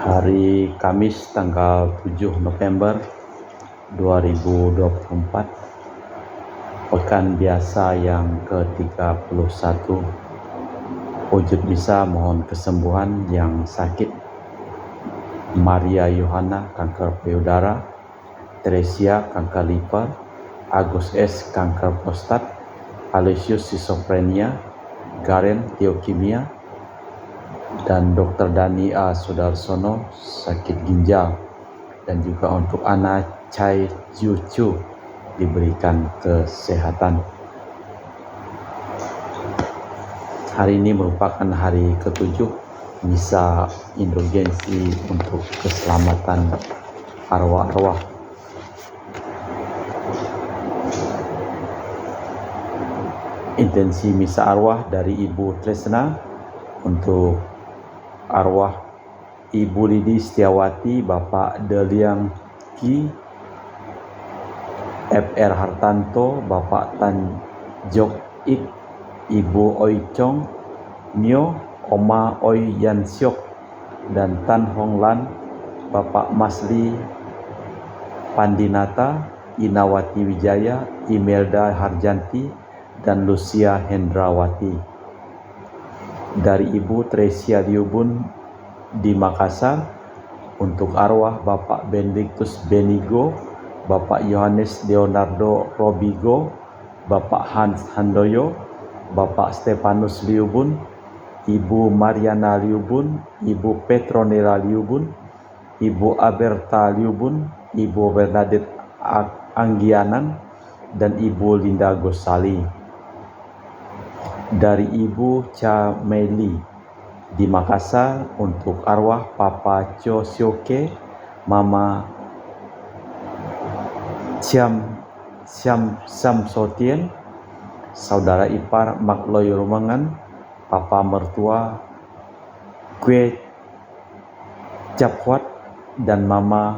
Hari Kamis tanggal 7 November 2024, pekan biasa yang ke-31. Wujud bisa mohon kesembuhan yang sakit: Maria Yohana kanker payudara, Teresia kanker liver, Agus S kanker prostat, Aloysius schizophrenia, Garen leukemia, dan Dr. Dani A. Sudarsono sakit ginjal, dan juga untuk Ana Chai Jucu diberikan kesehatan. Hari ini merupakan hari ke-7 misa indulgensi untuk keselamatan arwah-arwah. Intensi misa arwah dari Ibu Tresna untuk arwah Ibu Lidi Setiawati, Bapak Deliang Ki, FR Hartanto, Bapak Tan Jok Ik, Ibu Oi Chong Myo, Oma Oi Yan Siok, dan Tan Hong Lan, Bapak Masli Pandinata, Inawati Wijaya, Imelda Harjanti, dan Lucia Hendrawati. Dari Ibu Tresia Liubun di Makassar, untuk arwah Bapak Benedictus Benigo, Bapak Yohanes Leonardo Robigo, Bapak Hans Handoyo, Bapak Stefanus Liubun, Ibu Mariana Liubun, Ibu Petronella Liubun, Ibu Aberta Liubun, Ibu Bernadette Anggianan, dan Ibu Linda Gosali. Dari Ibu Cha Meli di Makassar, untuk arwah Papa Cho Sioke, Mama Siam Sotien, Saudara ipar Makloy Rumangan, Papa mertua Kue Caphwat, dan Mama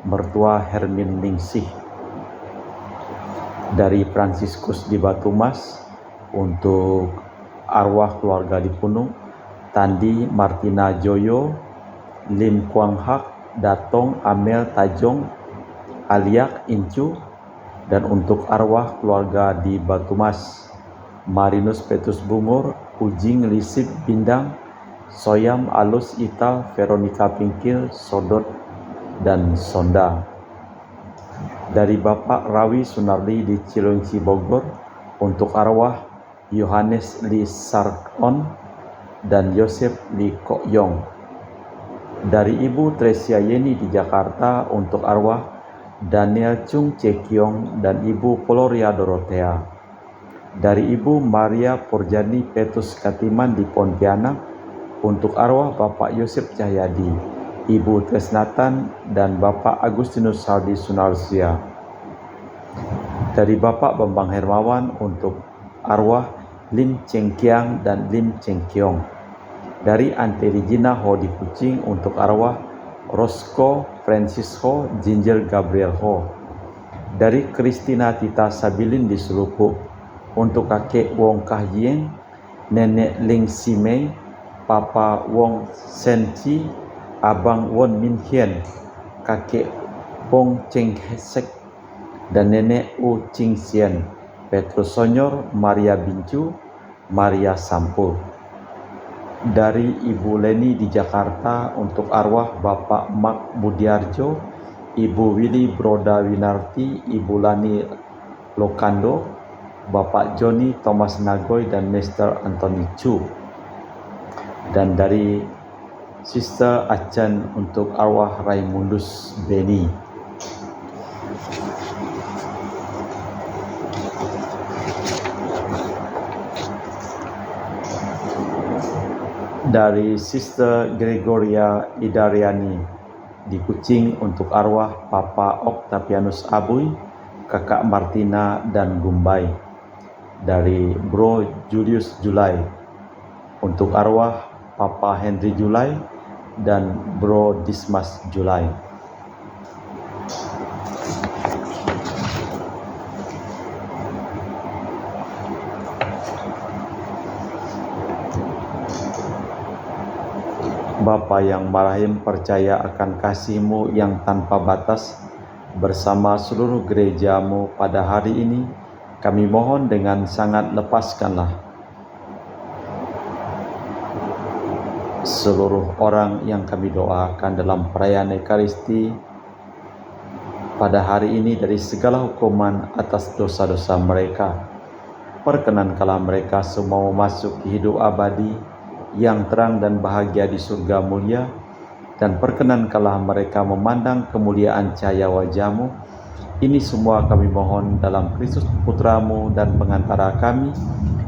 mertua Hermin Ningsih. Dari Fransiskus di Batumas, untuk arwah keluarga di Punung, Tandi Martina Joyo, Lim Kuang Hak, Datong Amel Tajong, Aliak Incu. Dan untuk arwah keluarga di Batumas, Marinus Petrus Bungur, Ujing Lisip Bindang, Soyam Alus Ital, Veronica Pingkil, Sodot, dan Sonda. Dari Bapak Rawi Sunardi di Cilengsi Bogor, untuk arwah Yohanes Li Sarkon dan Yosef Li Kokyong. Dari Ibu Tresia Yeni di Jakarta, untuk arwah Daniel Chung Cekiong dan Ibu Poloria Dorothea. Dari Ibu Maria Purjani Petrus Katiman di Pontianak, untuk arwah Bapak Yosef Cahyadi, Ibu Tresnatan, dan Bapak Agustinus Saldi Sunarsia. Dari Bapak Bambang Hermawan, untuk arwah Lim Cengkiang dan Lim Cengkiong. Dari Ante Regina Ho di Kucing, untuk arwah Rosco Francisco Ginger Gabriel Ho. Dari Kristina Tita Sabilin di Selupuk, untuk kakek Wong Kahyieng, nenek Ling Simei, Papa Wong Senci, Abang Won Min Hien, kakek Pong Cheng Hesek, dan nenek U Ching Sien, Petrus Sonyor, Maria Bincu, Maria Sampul. Dari Ibu Leni di Jakarta, untuk arwah Bapak Mak Budiarjo, Ibu Willy Broda Winarti, Ibu Lani Lokando, Bapak Joni Thomas Nagoy, dan Mr. Anthony Chu. Dan dari Sister Acan, untuk arwah Raimundus Beni. Dari Sister Gregoria Idariani di Kucing, untuk arwah Papa Octavianus Abuy, Kakak Martina, dan Gumbai. Dari Bro Julius Julai, untuk arwah Papa Henry Julai dan Bro Dismas Julai. Bapa yang marahim, percaya akan kasih-Mu yang tanpa batas bersama seluruh gereja-Mu pada hari ini. Kami mohon dengan sangat, lepaskanlah seluruh orang yang kami doakan dalam perayaan Ekaristi pada hari ini dari segala hukuman atas dosa-dosa mereka. Perkenankanlah mereka semua masuk ke hidup abadi yang terang dan bahagia di surga mulia, dan perkenankanlah mereka memandang kemuliaan cahaya wajah-Mu. Ini semua kami mohon dalam Kristus Putra-Mu dan pengantara kami,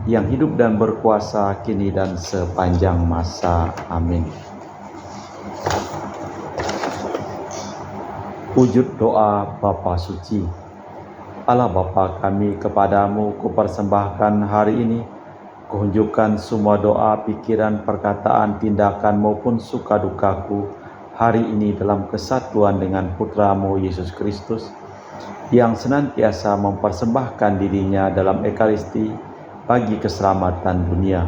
yang hidup dan berkuasa kini dan sepanjang masa. Amin. Wujud doa Bapa Suci. Allah Bapa kami, kepadamu kupersembahkan hari ini kunjukkan semua doa, pikiran, perkataan, tindakan maupun suka dukaku hari ini dalam kesatuan dengan Putra-Mu Yesus Kristus yang senantiasa mempersembahkan dirinya dalam Ekaristi bagi keselamatan dunia.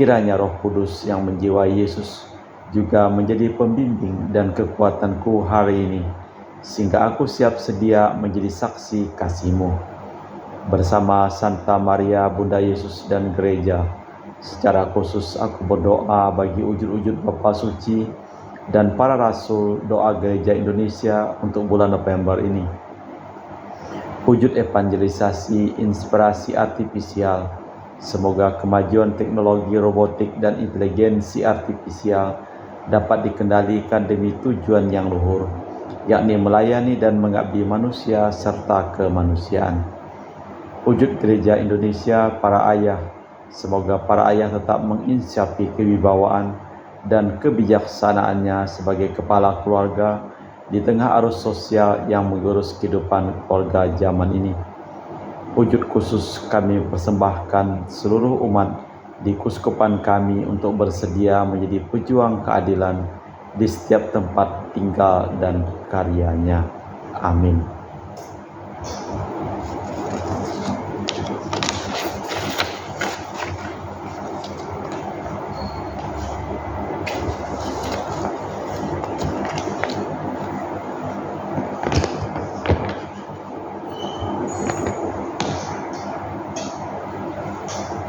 Kiranya Roh Kudus yang menjiwai Yesus juga menjadi pembimbing dan kekuatanku hari ini, sehingga aku siap sedia menjadi saksi kasih-Mu. Bersama Santa Maria Bunda Yesus dan Gereja, secara khusus aku berdoa bagi wujud-wujud Bapa Suci dan para Rasul doa Gereja Indonesia untuk bulan November ini. Wujud evangelisasi inspirasi artifisial, semoga kemajuan teknologi robotik dan inteligensi artifisial dapat dikendalikan demi tujuan yang luhur, yakni melayani dan mengabdi manusia serta kemanusiaan. Wujud Gereja Indonesia para ayah, semoga para ayah tetap menginsiapi kewibawaan dan kebijaksanaannya sebagai kepala keluarga di tengah arus sosial yang mengurus kehidupan keluarga zaman ini. Wujud khusus kami persembahkan seluruh umat di kuskupan kami untuk bersedia menjadi pejuang keadilan di setiap tempat tinggal dan karyanya. Amin.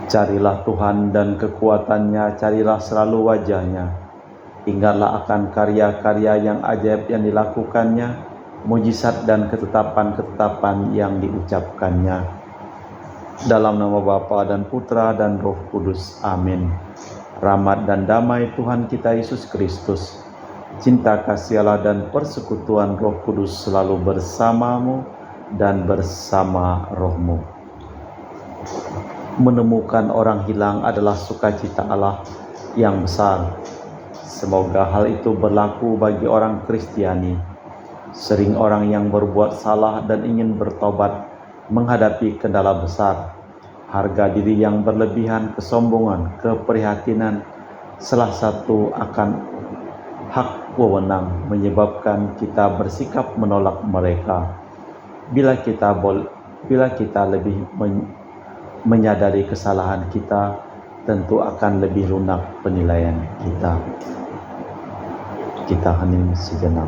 Carilah Tuhan dan kekuatannya, carilah selalu wajah-Nya. Ingatlah akan karya-karya yang ajaib yang dilakukannya, mujizat dan ketetapan-ketetapan yang diucapkannya. Dalam nama Bapa dan Putra dan Roh Kudus. Amin. Rahmat dan damai Tuhan kita Yesus Kristus, cinta kasih Allah dan persekutuan Roh Kudus selalu bersamamu dan bersama rohmu. Menemukan orang hilang adalah sukacita Allah yang besar. Semoga hal itu berlaku bagi orang Kristiani. Sering orang yang berbuat salah dan ingin bertobat menghadapi kendala besar. Harga diri yang berlebihan, kesombongan, keprihatinan, salah satu akan hak wewenang menyebabkan kita bersikap menolak mereka. Bila kita lebih menyadari kesalahan kita, tentu akan lebih lunak penilaian kita. Kita hening sejenak.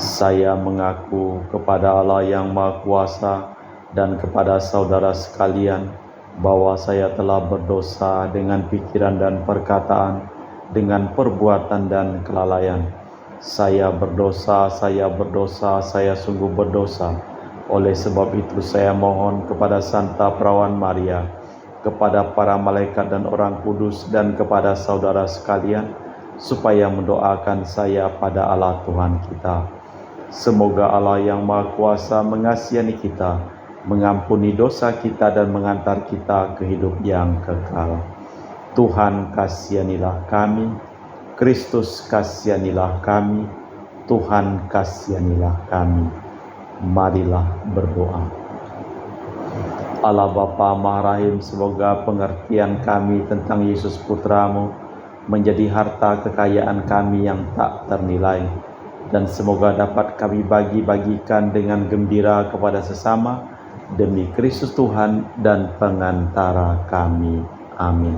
Saya mengaku kepada Allah yang Maha Kuasa dan kepada saudara sekalian bahwa saya telah berdosa dengan pikiran dan perkataan, dengan perbuatan dan kelalaian. Saya berdosa, saya sungguh berdosa. Oleh sebab itu saya mohon kepada Santa Perawan Maria, kepada para malaikat dan orang kudus, dan kepada saudara sekalian, supaya mendoakan saya pada Allah Tuhan kita. Semoga Allah yang Maha Kuasa mengasihani kita, mengampuni dosa kita, dan mengantar kita ke hidup yang kekal. Tuhan kasihanilah kami, Kristus kasihanilah kami, Tuhan kasihanilah kami. Marilah berdoa. Allah Bapa Maha Rahim, semoga pengertian kami tentang Yesus Putra-Mu menjadi harta kekayaan kami yang tak ternilai, dan semoga dapat kami bagi-bagikan dengan gembira kepada sesama demi Kristus Tuhan dan pengantara kami. Amin.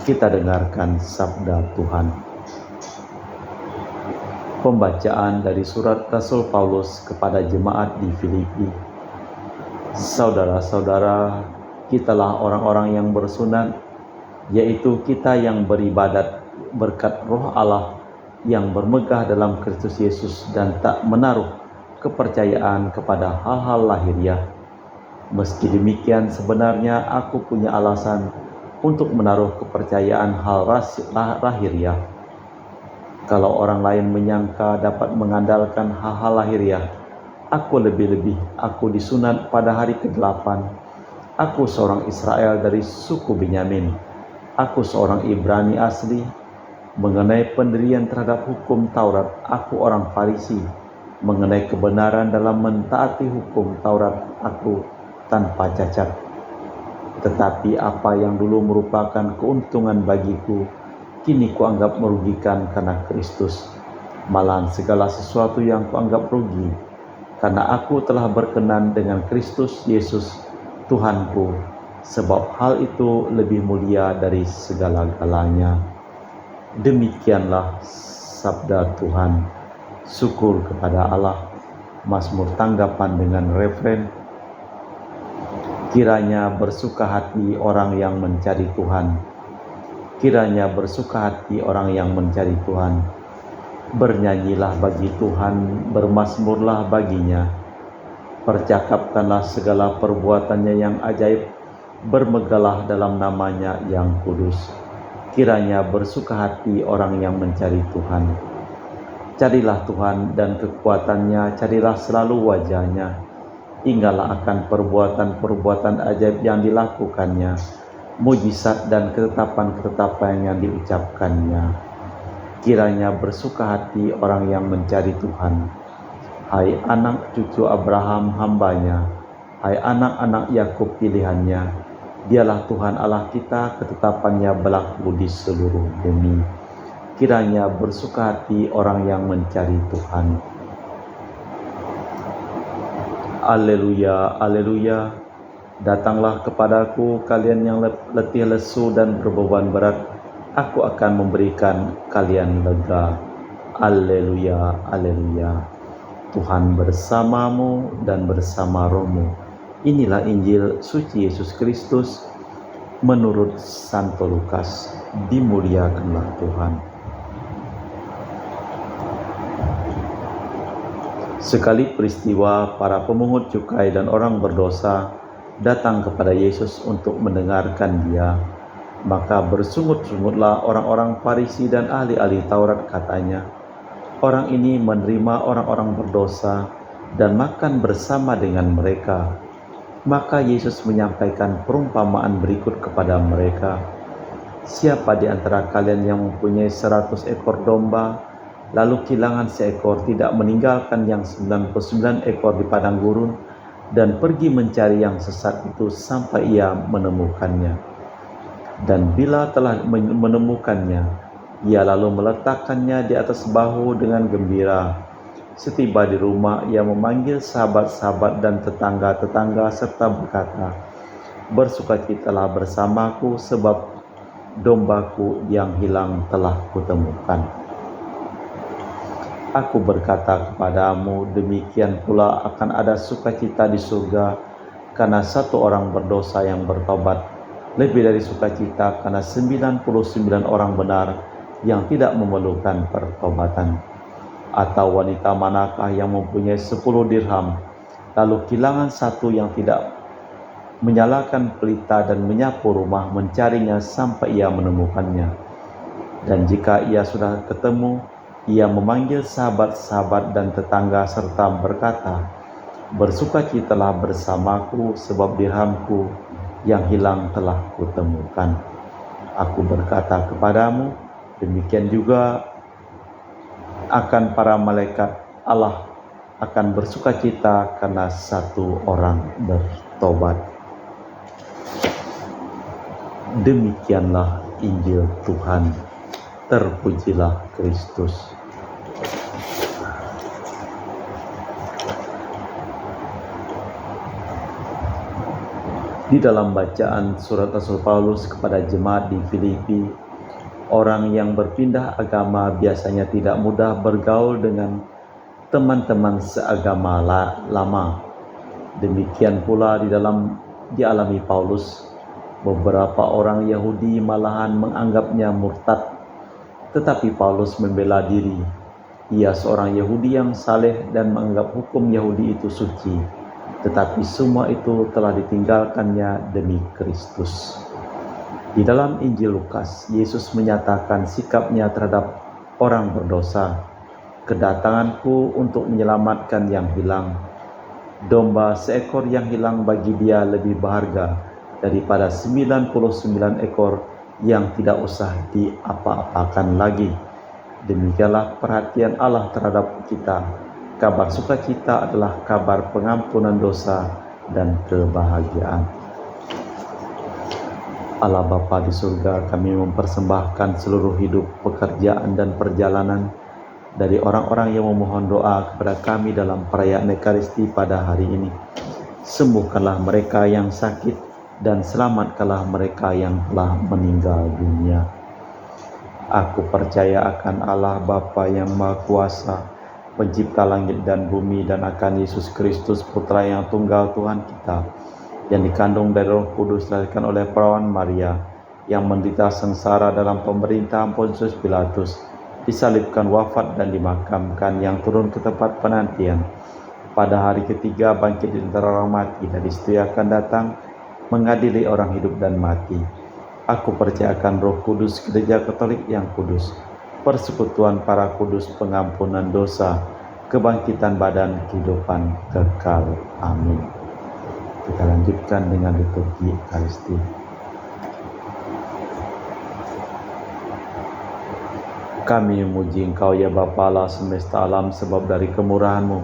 Kita dengarkan sabda Tuhan. Pembacaan dari surat Rasul Paulus kepada jemaat di Filipi. Saudara-saudara, kitalah orang-orang yang bersunat, yaitu kita yang beribadat berkat Roh Allah yang bermegah dalam Kristus Yesus dan tak menaruh kepercayaan kepada hal-hal lahiriah. Meski demikian, sebenarnya aku punya alasan untuk menaruh kepercayaan hal lahiriah. Kalau orang lain menyangka dapat mengandalkan hal-hal lahiriah, aku disunat pada hari ke-8. Aku seorang Israel dari suku Benyamin. Aku seorang Ibrani asli. Mengenai pendirian terhadap hukum Taurat, aku orang Farisi. Mengenai kebenaran dalam mentaati hukum Taurat, aku tanpa cacat. Tetapi apa yang dulu merupakan keuntungan bagiku, kini kuanggap merugikan karena Kristus. Malahan segala sesuatu yang kuanggap rugi, karena aku telah berkenan dengan Kristus Yesus, Tuhanku, sebab hal itu lebih mulia dari segala-galanya. Demikianlah sabda Tuhan. Syukur kepada Allah. Mazmur tanggapan dengan refren. Kiranya bersuka hati orang yang mencari Tuhan. Kiranya bersuka hati orang yang mencari Tuhan. Bernyanyilah bagi Tuhan, bermazmurlah baginya. Percakapkanlah segala perbuatannya yang ajaib, bermegahlah dalam namanya yang kudus. Kiranya bersuka hati orang yang mencari Tuhan. Carilah Tuhan dan kekuatannya, carilah selalu wajahnya. Ingatlah akan perbuatan-perbuatan ajaib yang dilakukannya, mujizat dan ketetapan-ketetapan yang diucapkannya. Kiranya bersuka hati orang yang mencari Tuhan. Hai anak cucu Abraham hambanya, hai anak-anak Yakub pilihannya, dialah Tuhan Allah kita, ketetapannya berlaku di seluruh bumi. Kiranya bersuka hati orang yang mencari Tuhan. Alleluia, alleluia. Datanglah kepadaku kalian yang letih lesu dan berbeban berat, aku akan memberikan kalian lega. Alleluia, alleluia. Tuhan bersamamu dan bersama rohmu. Inilah Injil suci Yesus Kristus menurut Santo Lukas. Dimuliakanlah Tuhan. Sekali peristiwa, para pemungut cukai dan orang berdosa datang kepada Yesus untuk mendengarkan Dia. Maka bersungut-sungutlah orang-orang Farisi dan ahli-ahli Taurat, katanya, orang ini menerima orang-orang berdosa dan makan bersama dengan mereka. Maka Yesus menyampaikan perumpamaan berikut kepada mereka. Siapa di antara kalian yang mempunyai 100 ekor domba, lalu kehilangan seekor, tidak meninggalkan yang 99 ekor di padang gurun dan pergi mencari yang sesat itu sampai ia menemukannya. Dan bila telah menemukannya, ia lalu meletakkannya di atas bahu dengan gembira. Setiba di rumah, ia memanggil sahabat-sahabat dan tetangga-tetangga serta berkata, bersukacitalah bersamaku sebab dombaku yang hilang telah kutemukan. Aku berkata kepadamu, demikian pula akan ada sukacita di surga karena satu orang berdosa yang bertobat, lebih dari sukacita karena 99 orang benar yang tidak memerlukan pertobatan. Atau wanita manakah yang mempunyai 10 dirham, lalu kehilangan satu yang tidak menyalakan pelita dan menyapu rumah mencarinya sampai ia menemukannya. Dan jika ia sudah ketemu, ia memanggil sahabat-sahabat dan tetangga serta berkata, bersukacitalah bersamaku sebab dirhamku yang hilang telah kutemukan. Aku berkata kepadamu, demikian juga akan para malaikat Allah akan bersukacita karena satu orang bertobat. Demikianlah Injil Tuhan. Terpujilah Kristus. Di dalam bacaan surat Rasul Paulus kepada jemaat di Filipi, orang yang berpindah agama biasanya tidak mudah bergaul dengan teman-teman seagama lama. Demikian pula dialami Paulus. Beberapa orang Yahudi malahan menganggapnya murtad, tetapi Paulus membela diri. Ia seorang Yahudi yang saleh dan menganggap hukum Yahudi itu suci, tetapi semua itu telah ditinggalkannya demi Kristus. Di dalam Injil Lukas, Yesus menyatakan sikapnya terhadap orang berdosa. Kedatanganku untuk menyelamatkan yang hilang. Domba seekor yang hilang bagi dia lebih berharga daripada 99 ekor yang tidak usah diapa-apakan lagi. Demikianlah perhatian Allah terhadap kita. Kabar sukacita adalah kabar pengampunan dosa dan kebahagiaan. Allah Bapa di surga, kami mempersembahkan seluruh hidup, pekerjaan dan perjalanan dari orang-orang yang memohon doa kepada kami dalam perayaan Ekaristi pada hari ini. Sembuhkanlah mereka yang sakit dan selamatkanlah mereka yang telah meninggal dunia. Aku percaya akan Allah Bapa yang Maha Kuasa, Pencipta langit dan bumi, dan akan Yesus Kristus, Putra yang tunggal Tuhan kita, yang dikandung dari Roh Kudus, dilahirkan oleh perawan Maria, yang menderita sengsara dalam pemerintahan Pontius Pilatus, disalibkan, wafat dan dimakamkan, yang turun ke tempat penantian, pada hari ketiga bangkit di antara orang mati, dan setia akan datang mengadili orang hidup dan mati. Aku percaya akan Roh Kudus, Gereja Katolik yang kudus, persekutuan para kudus, pengampunan dosa, kebangkitan badan, kehidupan kekal. Amin. Kita lanjutkan dengan liturgi Ekaristi. Kami memuji Engkau ya Bapa Allah semesta alam, sebab dari kemurahan-Mu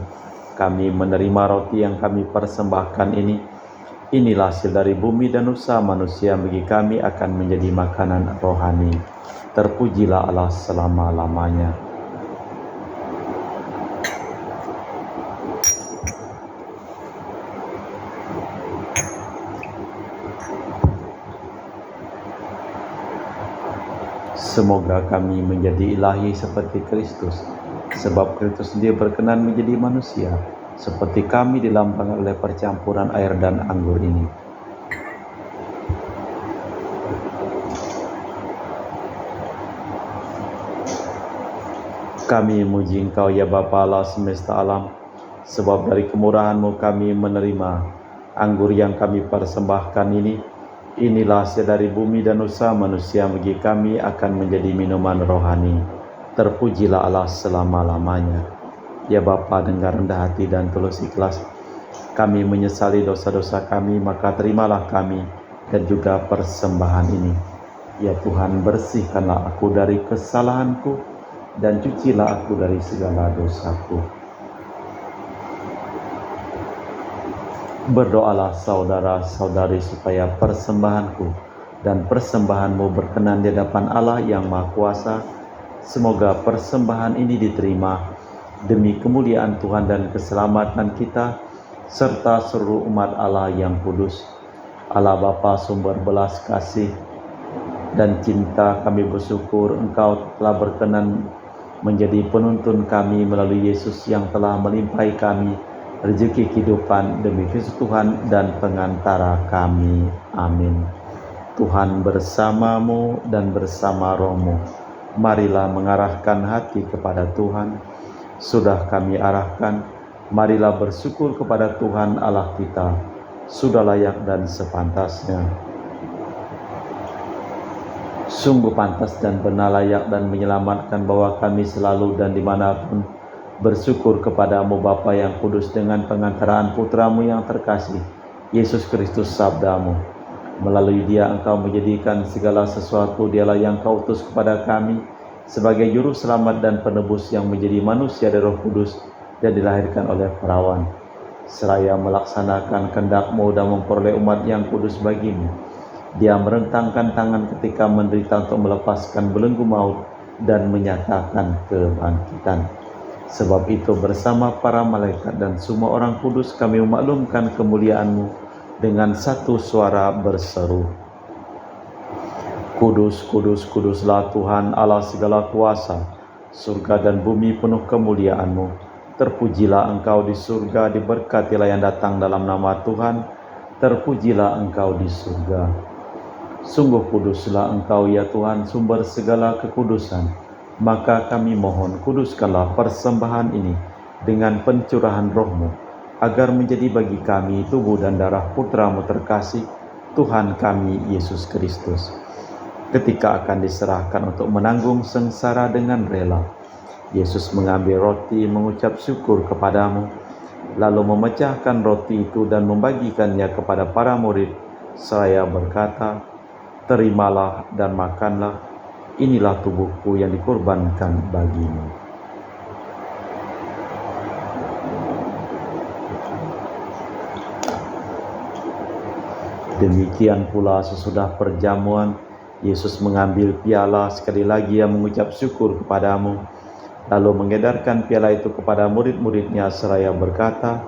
kami menerima roti yang kami persembahkan ini. Inilah hasil dari bumi dan usaha manusia, bagi kami akan menjadi makanan rohani. Terpujilah Allah selama-lamanya. Semoga kami menjadi ilahi seperti Kristus, sebab Kristus sendiri berkenan menjadi manusia, seperti kami dilambangkan oleh percampuran air dan anggur ini. Kami memuji Engkau ya Bapa Allah semesta alam, sebab dari kemurahan-Mu kami menerima anggur yang kami persembahkan ini. Inilah hasil dari bumi dan usaha manusia, bagi kami akan menjadi minuman rohani. Terpujilah Allah selama-lamanya. Ya Bapa, dengan rendah hati dan tulus ikhlas kami menyesali dosa-dosa kami, maka terimalah kami dan juga persembahan ini. Ya Tuhan, bersihkanlah aku dari kesalahanku dan cucilah aku dari segala dosaku. Berdoalah saudara-saudari supaya persembahanku dan persembahanmu berkenan di hadapan Allah yang Maha Kuasa. Semoga persembahan ini diterima demi kemuliaan Tuhan dan keselamatan kita, serta seluruh umat Allah yang kudus. Allah Bapa sumber belas kasih dan cinta, kami bersyukur Engkau telah berkenan menjadi penuntun kami melalui Yesus yang telah melimpahi kami rezeki kehidupan demi Kristus Tuhan dan pengantara kami. Amin. Tuhan bersamamu dan bersama rohmu. Marilah mengarahkan hati kepada Tuhan. Sudah kami arahkan, marilah bersyukur kepada Tuhan Allah kita. Sudah layak dan sepantasnya. Sungguh pantas dan benar, layak dan menyelamatkan bahwa kami selalu dan dimanapun bersyukur kepadamu Bapa yang kudus, dengan pengantaraan Putramu yang terkasih, Yesus Kristus sabdamu. Melalui Dia Engkau menjadikan segala sesuatu. Dialah yang Kau utus kepada kami sebagai juru selamat dan penebus, yang menjadi manusia dari Roh Kudus dan dilahirkan oleh perawan. Seraya melaksanakan kehendak-Mu dan memperoleh umat yang kudus bagimu, Dia merentangkan tangan ketika menderita untuk melepaskan belenggu maut dan menyatakan kebangkitan. Sebab itu bersama para malaikat dan semua orang kudus kami memaklumkan kemuliaan-Mu dengan satu suara berseru, Kudus, kudus, kuduslah Tuhan Allah segala kuasa, surga dan bumi penuh kemuliaan-Mu. Terpujilah Engkau di surga, diberkatilah yang datang dalam nama Tuhan, terpujilah Engkau di surga. Sungguh kuduslah Engkau ya Tuhan, sumber segala kekudusan. Maka kami mohon, kuduskanlah persembahan ini dengan pencurahan Roh-Mu, agar menjadi bagi kami tubuh dan darah Putra-Mu terkasih, Tuhan kami Yesus Kristus. Ketika akan diserahkan untuk menanggung sengsara dengan rela, Yesus mengambil roti, mengucap syukur kepadamu, lalu memecahkan roti itu dan membagikannya kepada para murid, seraya berkata, "Terimalah dan makanlah, inilah tubuhku yang dikorbankan bagimu." Demikian pula sesudah perjamuan, Yesus mengambil piala, sekali lagi Ia mengucap syukur kepadamu, lalu mengedarkan piala itu kepada murid-murid-Nya seraya berkata,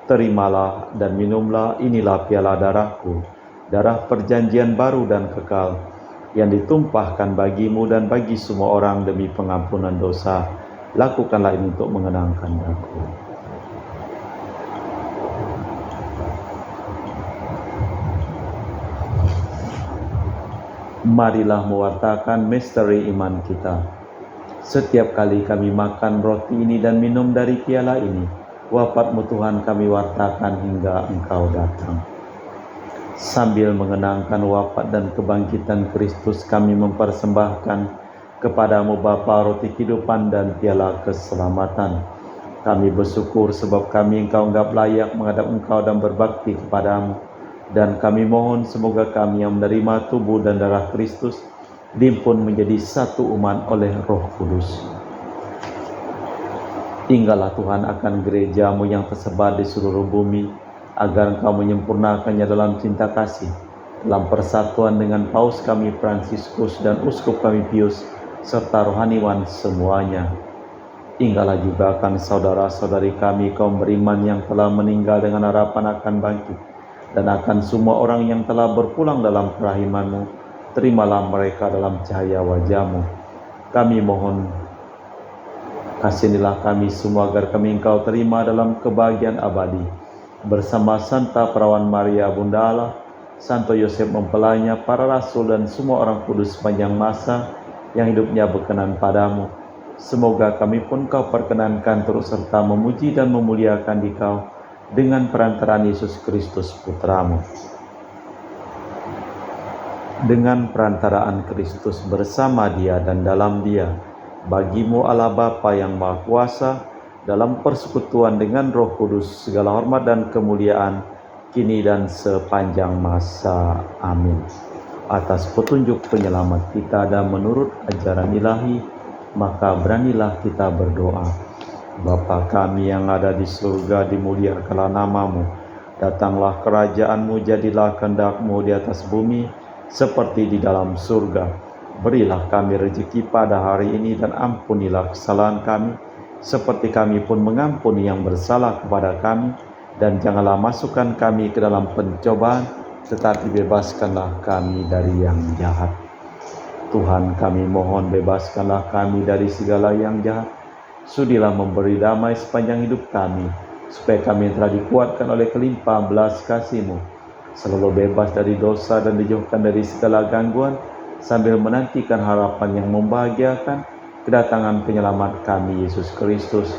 "Terimalah dan minumlah, inilah piala darahku, darah perjanjian baru dan kekal, yang ditumpahkan bagimu dan bagi semua orang demi pengampunan dosa. Lakukanlah ini untuk mengenangkan aku." Marilah mewartakan misteri iman kita. Setiap kali kami makan roti ini dan minum dari piala ini, wafat-Mu Tuhan kami wartakan hingga Engkau datang. Sambil mengenangkan wafat dan kebangkitan Kristus, kami mempersembahkan kepadamu Bapa roti kehidupan dan piala keselamatan. Kami bersyukur sebab kami Engkau anggap layak menghadap Engkau dan berbakti kepadamu. Dan kami mohon semoga kami yang menerima tubuh dan darah Kristus dihimpun menjadi satu umat oleh Roh Kudus. Tinggallah Tuhan akan gereja-Mu yang tersebar di seluruh bumi, agar Engkau menyempurnakannya dalam cinta kasih, dalam persatuan dengan Paus kami Fransiskus dan Uskup kami Pius, serta rohaniwan semuanya. Tinggallah juga akan saudara-saudari kami kaum beriman yang telah meninggal dengan harapan akan bangkit, dan akan semua orang yang telah berpulang dalam kerahiman-Mu. Terimalah mereka dalam cahaya wajah-Mu. Kami mohon, kasihanilah kami semua agar kami Engkau terima dalam kebahagiaan abadi, bersama Santa Perawan Maria Bunda Allah, Santo Yosef mempelainya, para rasul dan semua orang kudus sepanjang masa yang hidupnya berkenan padamu. Semoga kami pun Kau perkenankan turut serta memuji dan memuliakan Dikau dengan perantaraan Yesus Kristus Putra-Mu. Dengan perantaraan Kristus, bersama Dia dan dalam Dia, bagi-Mu Allah Bapa yang Maha Kuasa, dalam persekutuan dengan Roh Kudus, segala hormat dan kemuliaan kini dan sepanjang masa. Amin. Atas petunjuk penyelamat kita dan menurut ajaran ilahi, maka beranilah kita berdoa. Bapa kami yang ada di surga, dimuliakanlah nama-Mu. Datanglah kerajaan-Mu, jadilah kehendak-Mu di atas bumi seperti di dalam surga. Berilah kami rezeki pada hari ini dan ampunilah kesalahan kami, seperti kami pun mengampuni yang bersalah kepada kami. Dan janganlah masukkan kami ke dalam pencobaan, tetapi bebaskanlah kami dari yang jahat. Tuhan kami mohon, bebaskanlah kami dari segala yang jahat. Sudilah memberi damai sepanjang hidup kami, supaya kami telah dikuatkan oleh kelimpahan belas kasih-Mu, selalu bebas dari dosa dan dijauhkan dari segala gangguan, sambil menantikan harapan yang membahagiakan, kedatangan penyelamat kami Yesus Kristus.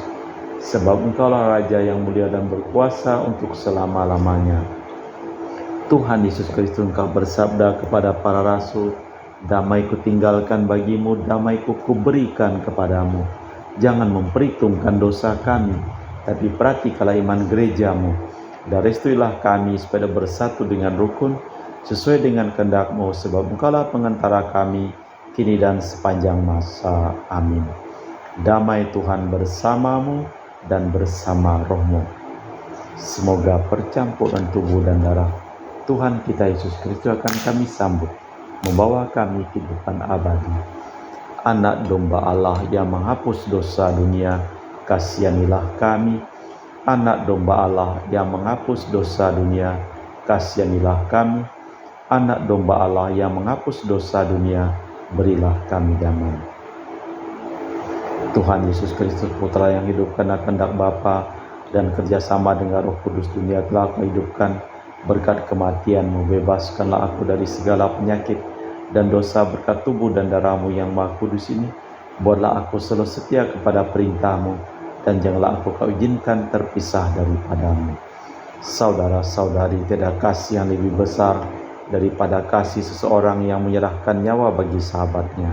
Sebab Engkaulah Raja yang mulia dan berkuasa untuk selama-lamanya. Tuhan Yesus Kristus, Engkau bersabda kepada para rasul, "Damai kutinggalkan bagimu, damai kuberikan kepadamu. Jangan memperhitungkan dosa kami, tapi perhatikanlah iman gereja-Mu. Dan restuilah kami supaya bersatu dengan rukun, sesuai dengan kehendak-Mu, sebab Engkaulah pengantara kami, kini dan sepanjang masa. Amin." Damai Tuhan bersamamu dan bersama roh-Mu. Semoga percampuran tubuh dan darah Tuhan kita Yesus Kristus akan kami sambut, membawa kami kehidupan abadi. Anak domba Allah yang menghapus dosa dunia, kasihanilah kami. Anak domba Allah yang menghapus dosa dunia, kasihanilah kami. Anak domba Allah yang menghapus dosa dunia, berilah kami damai. Tuhan Yesus Kristus, Putra yang hidup karena kehendak Bapa dan kerjasama dengan Roh Kudus, dunia telah Kau hidupkan. Berkat kematian-Mu, bebaskanlah aku dari segala penyakit dan dosa. Berkat tubuh dan darah-Mu yang Maha Kudus ini, buatlah aku selalu setia kepada perintah-Mu, dan janganlah aku Kau izinkan terpisah daripada-Mu. Saudara-saudari, tiada kasih yang lebih besar daripada kasih seseorang yang menyerahkan nyawa bagi sahabatnya.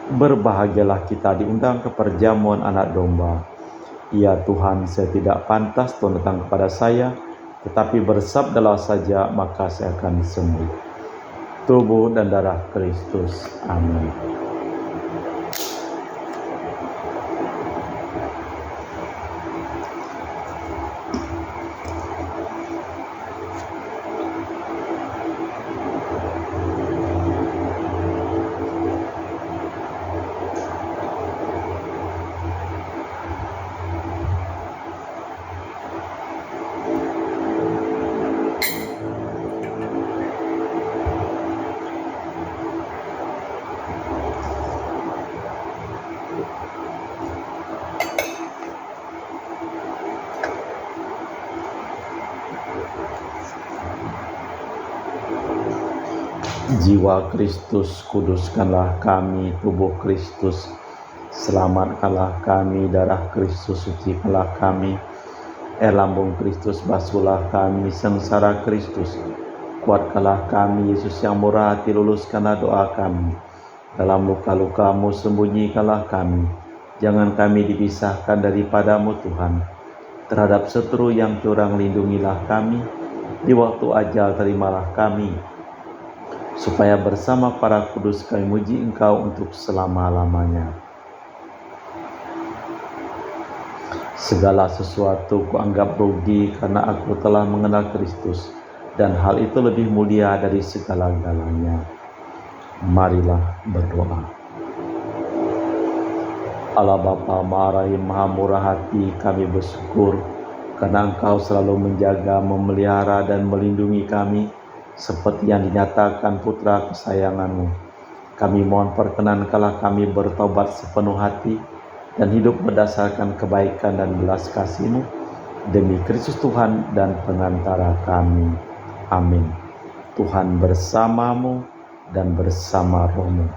Berbahagialah kita diundang ke perjamuan anak domba. Ya Tuhan, saya tidak pantas Tuhan datang kepada saya, tetapi bersabdalah saja, maka saya akan sembuh. Tubuh dan darah Kristus. Amin. Jiwa Kristus, kuduskanlah kami. Tubuh Kristus, selamatkanlah kami. Darah Kristus, sucikanlah kami. Air lambung Kristus, basuhlah kami. Sengsara Kristus, kuatkanlah kami. Yesus yang murah hati, luluskanlah doa kami. Dalam luka-luka-Mu, sembunyikanlah kami. Jangan kami dipisahkan daripada-Mu Tuhan. Terhadap setru yang curang, lindungilah kami. Di waktu ajal, terimalah kami, supaya bersama para kudus kami muji Engkau untuk selama-lamanya. Segala sesuatu kuanggap rugi karena aku telah mengenal Kristus, dan hal itu lebih mulia dari segala-galanya. Marilah berdoa. Allah Bapa Maha Rahim, Maha Murah Hati, kami bersyukur karena Engkau selalu menjaga, memelihara, dan melindungi kami seperti yang dinyatakan putra kesayangan-Mu. Kami mohon perkenankanlah kami bertobat sepenuh hati dan hidup berdasarkan kebaikan dan belas kasih-Mu, demi Kristus Tuhan dan pengantara kami. Amin. Tuhan bersamamu dan bersama roh-Mu.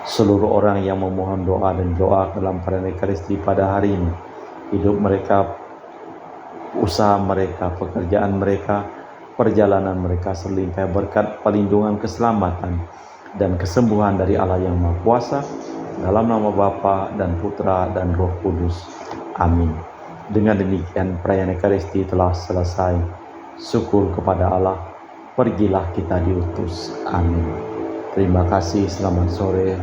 Seluruh orang yang memohon doa dan doa dalam perayaan Ekaristi pada hari ini, hidup mereka, usaha mereka, pekerjaan mereka, perjalanan mereka serlimpah berkat perlindungan, keselamatan, dan kesembuhan dari Allah yang Maha Kuasa, dalam nama Bapa dan Putra dan Roh Kudus. Amin. Dengan demikian perayaan Ekaristi telah selesai. Syukur kepada Allah. Pergilah kita diutus. Amin. Terima kasih. Selamat sore.